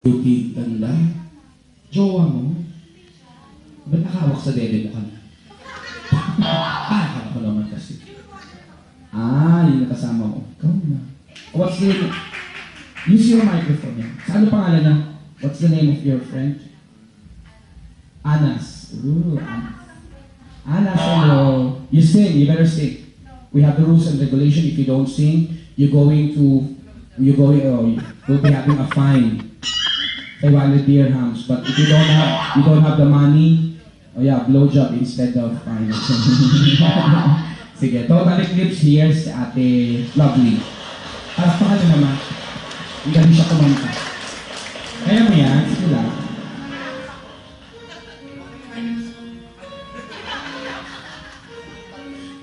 Puti tanda. Jowa mo? Ba't nakahawak sa dede mo ka na? Akala ko naman kasi. Yun na kasama mo. Ikaw na. What's the name? Use your microphone yan. Sa ano pangalan na? What's the name of your friend? Anas. Ooh, Anas. Anas, hello. You sing, you better sing. We have the rules and regulation. If you don't sing, you'll be having a fine. 500 dirhams. But if you don't have the money, blowjob instead of fine. Sige, total eclipse here sa Ate Lovely. Para pa ka naman. Hindi galing siya kumanta. Kaya mo yan, sige lang.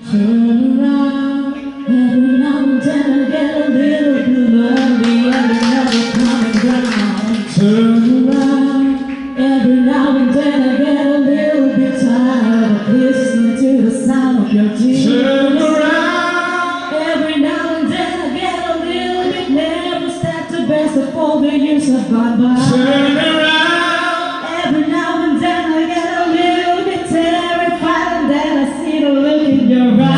Turn around, every now and then I get a little bit lonely and I never come around. Turn around, every now and then I get a little bit tired of listening to the sound of your tears. Turn around, every now and then I get a little bit nervous that the best of all the years have gone by. Turn around. Every now and then I get a little bit terrified and then I see the look in your eyes.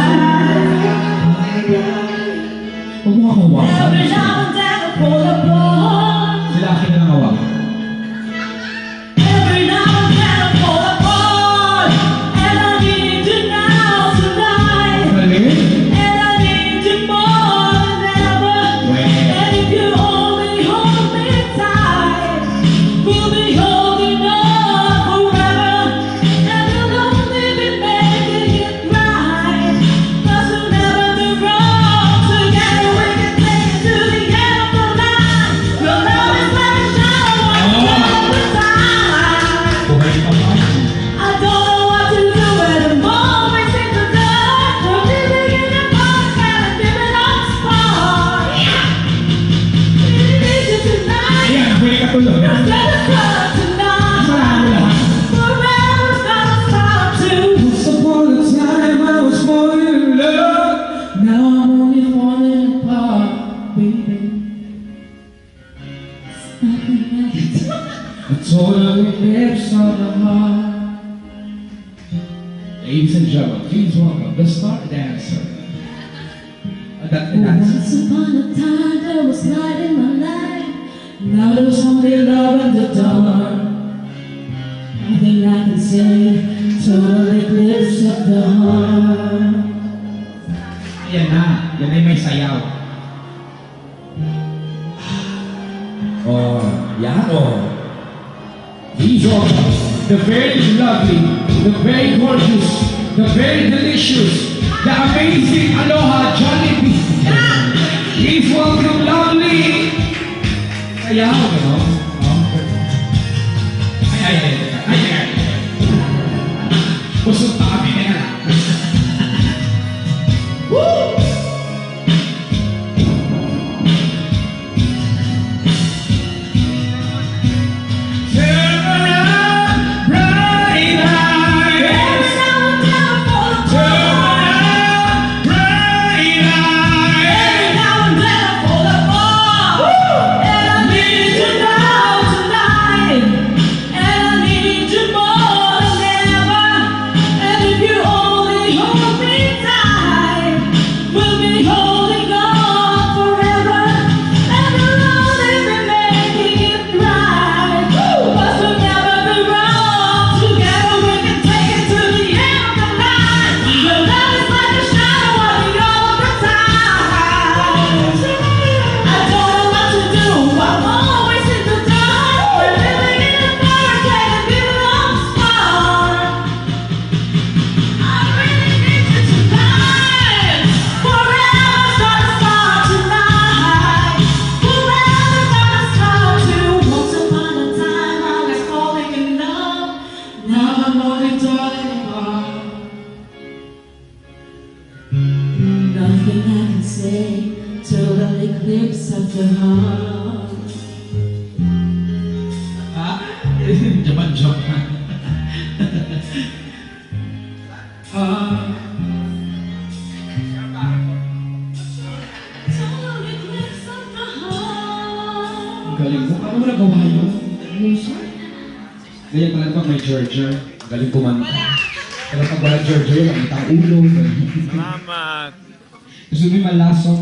Huwag mo akong hawakan. Every now and then I pull apart. Sila akin na lang hawakan. Every now and then I pull apart. And I need you now tonight. Galing? And I need you more than ever. And if you only hold me tight, we'll be holding on forever. And you'll only be making it right. 'Cause we'll never be wrong. Together we can take it to the end of the line. You'll know it's like a shadow all the time. Buhay pa ba? I don't know what to do anymore. We seem to die. We're living in the past and living on the spot. We need you tonight. Ayan, huli ka tuloy. Let's get it started tonight. Marami lahat. Forever's gonna stop too. Once upon a time I was falling in love. Now I'm only falling apart, baby. I told her the lips on the heart. Ladies and gentlemen, please welcome the star dancer. That's the dancer. Once upon a time there was light in my life. Now there's only love in the dark. Nothing I can say, total eclipse of the heart. Ayan na. Yan ay may sayaw. Oh, yan oh. These are the very lovely, the very gorgeous, the very delicious, the amazing Aloha Jollibee. Please welcome Lovely. Sayaw, no? Ay. Busog pa kami na lang. Woo! Turn around, bright eyes. Turn around, bright eyes. And I need you now tonight. And I need you more than ever. And if you only hold me tight, we'll be holding on forever. And we'll only be making it right. 'Cause we'll never be wrong. Together we can take it to the end of the line. Your love is like a shadow of the other time. I don't know what to do. I'm always in the dark. We're living in the dark and living on the spot. I really need you tonight. Forever's gonna start tonight. Forever's gonna start to. Once upon a time I was falling in love. Now I'm only falling apart. Nothing I can say. Total eclipse of the heart. Japan. Total eclipse of the heart. Galing mo. Paano mo nagawa yun? puso. Ganyan pala pag may Georgia. Galing kumanta. Pero pag wala Georgia, yun, ang itang ulo. Salamat. Gusto mo yung malasong